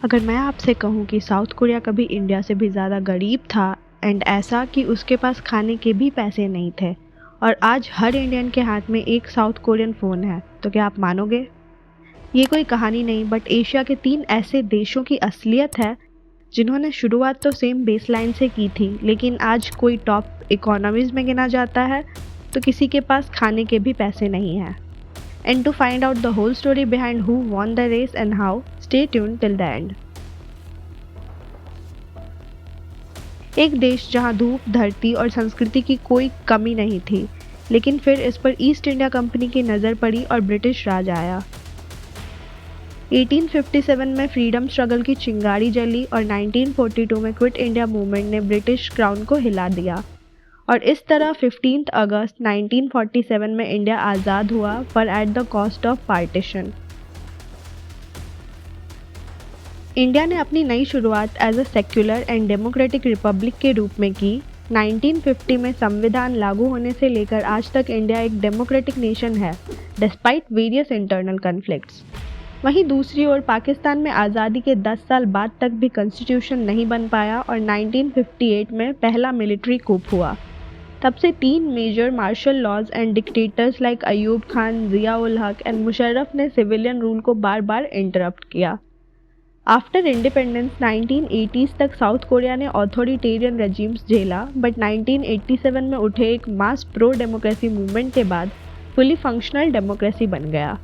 अगर मैं आपसे कहूँ कि साउथ कोरिया कभी इंडिया से भी ज़्यादा गरीब था एंड ऐसा कि उसके पास खाने के भी पैसे नहीं थे और आज हर इंडियन के हाथ में एक साउथ कोरियन फ़ोन है, तो क्या आप मानोगे? ये कोई कहानी नहीं बट एशिया के 3 ऐसे देशों की असलियत है जिन्होंने शुरुआत तो सेम बेसलाइन से की थी, लेकिन आज कोई टॉप इकोनॉमीज़ में गिना जाता है तो किसी के पास खाने के भी पैसे नहीं हैं। And to find out the whole story behind who won the race and how, stay tuned till the end. एक देश जहां धूप, धरती और संस्कृति की कोई कमी नहीं थी, लेकिन फिर इस पर ईस्ट इंडिया कंपनी की नज़र पड़ी और ब्रिटिश राज आया। 1857 में फ्रीडम स्ट्रगल की चिंगारी जली और 1942 में क्विट इंडिया मूवमेंट ने ब्रिटिश क्राउन को हिला दिया और इस तरह 15 अगस्त 1947 में इंडिया आज़ाद हुआ, पर at the cost of partition. India ने अपनी नई शुरुआत as a secular and democratic republic के रूप में की। 1950 में संविधान लागू होने से लेकर आज तक इंडिया एक डेमोक्रेटिक नेशन है, डिस्पाइट वेरियस इंटरनल कन्फ्लिक्ट्स। वहीं दूसरी ओर पाकिस्तान में आज़ादी के 10 साल बाद तक भी कॉन्स्टिट्यूशन नहीं बन पाया और 1958 में पहला मिलिट्री कूप हुआ। तब से 3 major martial laws and dictators like Ayub Khan, Zia ul Haq and Musharraf ने सिविलियन रूल को बार बार इंटरप्ट किया। आफ्टर इंडिपेंडेंस 1980s तक साउथ कोरिया ने ऑथोरिटेरियन रेजिम्स झेला, बट 1987 में उठे एक मास प्रो डेमोक्रेसी मूवमेंट के बाद फुली फंक्शनल डेमोक्रेसी बन गया।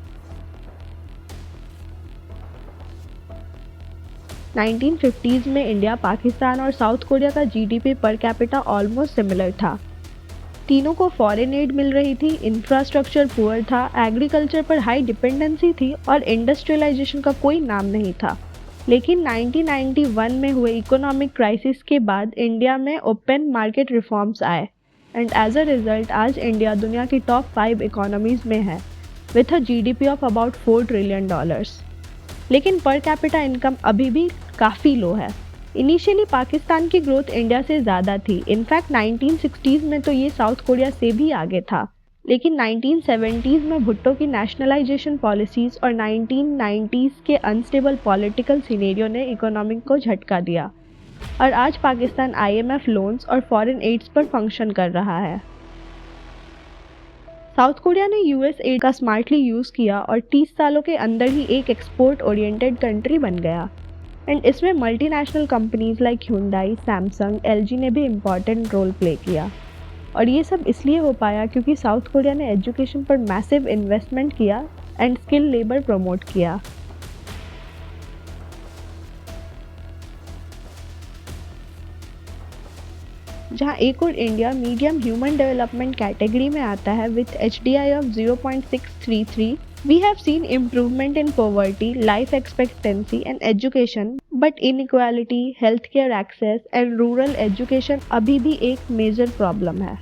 1950s में इंडिया, पाकिस्तान और साउथ कोरिया का GDP per capita almost similar था। तीनों को फॉरेन एड मिल रही थी, इंफ्रास्ट्रक्चर पुअर था, एग्रीकल्चर पर हाई डिपेंडेंसी थी और इंडस्ट्रियलाइजेशन का कोई नाम नहीं था। लेकिन 1991 में हुए इकोनॉमिक क्राइसिस के बाद इंडिया में ओपन मार्केट रिफॉर्म्स आए एंड एज अ रिजल्ट आज इंडिया दुनिया की टॉप 5 इकोनॉमीज में है with a GDP of about $4 trillion. लेकिन पर कैपिटा इनकम अभी भी काफ़ी लो है। इनिशियली पाकिस्तान की ग्रोथ इंडिया से ज़्यादा थी, इनफैक्ट 1960s में तो ये साउथ कोरिया से भी आगे था। लेकिन 1970s में भुट्टो की नेशनलाइजेशन पॉलिसीज़ और 1990s के अनस्टेबल पॉलिटिकल सिनेरियो ने इकोनॉमिक को झटका दिया और आज पाकिस्तान IMF लोन्स और फॉरेन एड्स पर फंक्शन कर रहा है। साउथ कोरिया ने US एड का स्मार्टली यूज़ किया और 30 सालों के अंदर ही एक एक्सपोर्ट ओरिएंटेड कंट्री बन गया एंड इसमें multinational companies like Hyundai, Samsung, LG ने भी इम्पॉर्टेंट रोल प्ले किया। और ये सब इसलिए हो पाया क्योंकि साउथ कोरिया ने एजुकेशन पर मैसिव इन्वेस्टमेंट किया एंड स्किल लेबर प्रमोट किया। जहां एक और India medium human development category में आता है with HDI of 0.633, we have seen improvement in poverty, life expectancy and education, but inequality, health care access and rural education अभी भी एक मेजर प्रॉब्लम है।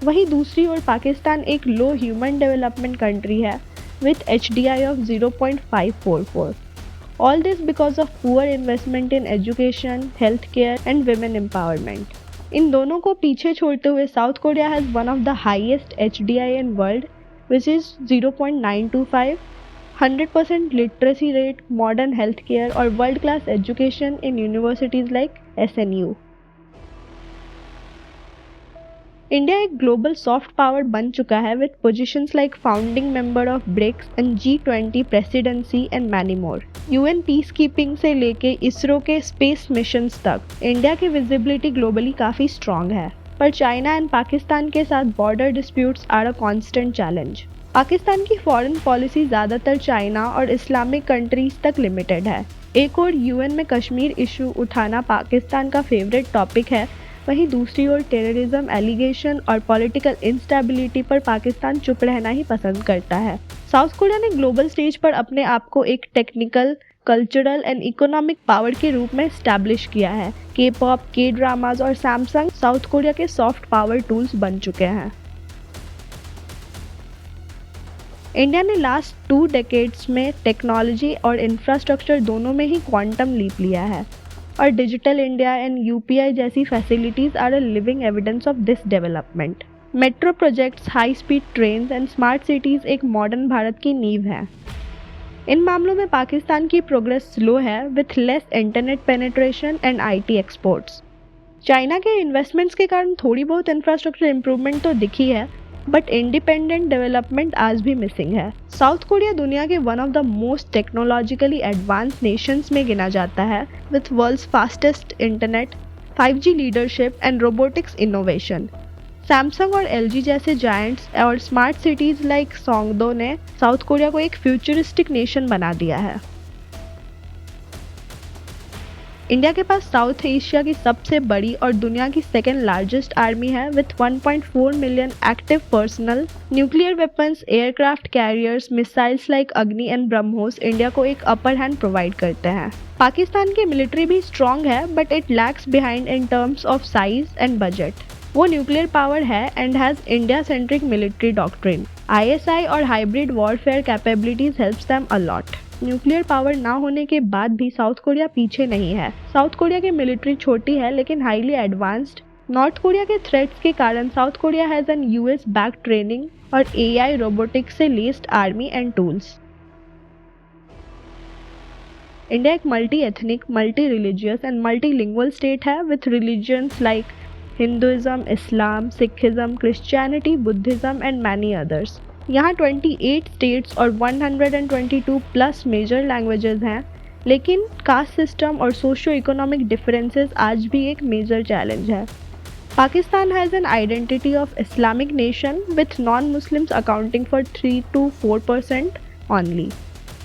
वहीं दूसरी ओर पाकिस्तान एक लो ह्यूमन डेवलपमेंट कंट्री है with HDI of 0.544। All this because of poor investment in education, health care and women empowerment. इन दोनों को पीछे छोड़ते हुए South Korea has one of the highest HDI in world which is 0.925, 100% literacy rate, modern health care और world class education in universities like SNU। India एक global soft power बन चुका है with positions like founding member of BRICS and G20 presidency and many more. UN peace keeping से लेके इसरो के space missions तक India की विजिबिलिटी ग्लोबली काफ़ी स्ट्रॉन्ग है, पर चाइना एंड पाकिस्तान के साथ border disputes are a constant challenge. Pakistan की फॉरेन पॉलिसी ज़्यादातर चाइना और इस्लामिक कंट्रीज तक लिमिटेड है। एक और UN में कश्मीर इशू उठाना पाकिस्तान का फेवरेट टॉपिक है, वहीं दूसरी ओर टेररिज्म एलिगेशन और पॉलिटिकल इंस्टेबिलिटी पर पाकिस्तान चुप रहना ही पसंद करता है। साउथ कोरिया ने ग्लोबल स्टेज पर अपने आप को एक technical, cultural and economic power के रूप में एस्टैब्लिश किया है। K-pop, K-ड्रामाज और सैमसंग साउथ कोरिया के सॉफ्ट पावर टूल्स बन चुके हैं। इंडिया ने लास्ट 2 डेकेड्स में टेक्नोलॉजी और इंफ्रास्ट्रक्चर दोनों में ही क्वांटम लीप लिया है और डिजिटल इंडिया एंड UPI जैसी facilities are a living evidence of this development. Metro projects, high speed trains and smart cities एक मॉडर्न भारत की नींव हैं। इन मामलों में पाकिस्तान की प्रोग्रेस स्लो है with less internet penetration and IT exports. China के इन्वेस्टमेंट्स के कारण थोड़ी बहुत इंफ्रास्ट्रक्चर इंप्रूवमेंट तो दिखी है, बट इंडिपेंडेंट डेवलपमेंट आज भी मिसिंग है। साउथ कोरिया दुनिया के one of the most technologically advance nations में गिना जाता है with world's fastest internet, 5G leadership and robotics innovation. Samsung और LG जैसे जायंट्स और स्मार्ट सिटीज लाइक सोंगडो ने साउथ कोरिया को एक फ्यूचरिस्टिक नेशन बना दिया है। इंडिया के पास साउथ एशिया की सबसे बड़ी और दुनिया की सेकेंड लार्जेस्ट आर्मी है with 1.4 million active personal. Nuclear weapons, aircraft carriers, missiles like अग्नि एंड ब्रह्मोस इंडिया को एक अपर हैंड प्रोवाइड करते हैं। पाकिस्तान की मिलिट्री भी स्ट्रॉन्ग है, but it lacks behind in terms of size and budget. वो न्यूक्लियर पावर है and has India centric military doctrine. ISI और hybrid warfare capabilities helps them a lot. Nuclear power ना होने के बाद भी साउथ कोरिया पीछे नहीं है। साउथ कोरिया की मिलिट्री छोटी है लेकिन हाईली एडवांस्ड। नॉर्थ कोरिया के थ्रेट्स के कारण South Korea has an US back training और AI रोबोटिक्स से laced army and tools. India एक multi ethnic, multi religious and multilingual state है with religions like Hinduism, Islam, Sikhism, Christianity, Buddhism and many others. यहाँ 28 states और 122 plus major languages हैं, लेकिन caste system और socio economic differences आज भी एक मेजर चैलेंज है। Pakistan has an identity of Islamic nation with non Muslims accounting for 3 to 4% only.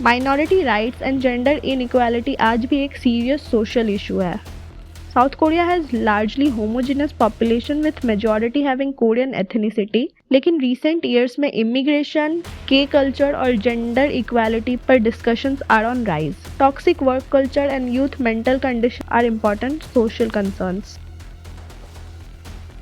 Minority rights and gender inequality आज भी एक सीरियस सोशल इशू है। South Korea has largely homogeneous population with majority having Korean ethnicity, लेकिन recent years में immigration, K culture और gender equality पर discussions are on rise. Toxic work culture and youth mental condition are important social concerns.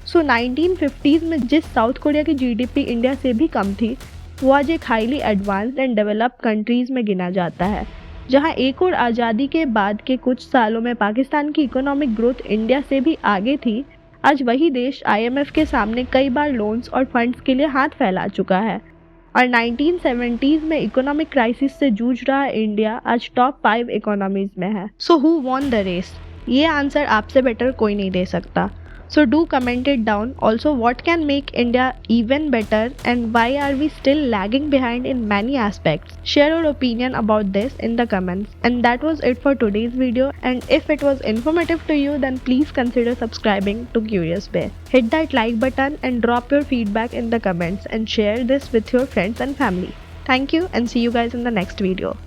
So 1950s में जिस south Korea की GDP India से भी कम थी, वो आज एक highly advanced and developed countries में गिना जाता है। जहां एक और आज़ादी के बाद के कुछ सालों में पाकिस्तान की इकोनॉमिक ग्रोथ इंडिया से भी आगे थी, आज वही देश IMF के सामने कई बार लोन्स और फंड्स के लिए हाथ फैला चुका है। और 1970s में इकोनॉमिक क्राइसिस से जूझ रहा इंडिया आज टॉप 5 इकोनॉमीज में है। So who won the race? ये आंसर आपसे बेटर कोई नहीं दे सकता। So do comment it down. Also, what can make India even better and why are we still lagging behind in many aspects? Share your opinion about this in the comments. And that was it for today's video. And if it was informative to you, then please consider subscribing to Curious Bear. Hit that like button and drop your feedback in the comments and share this with your friends and family. Thank you and see you guys in the next video.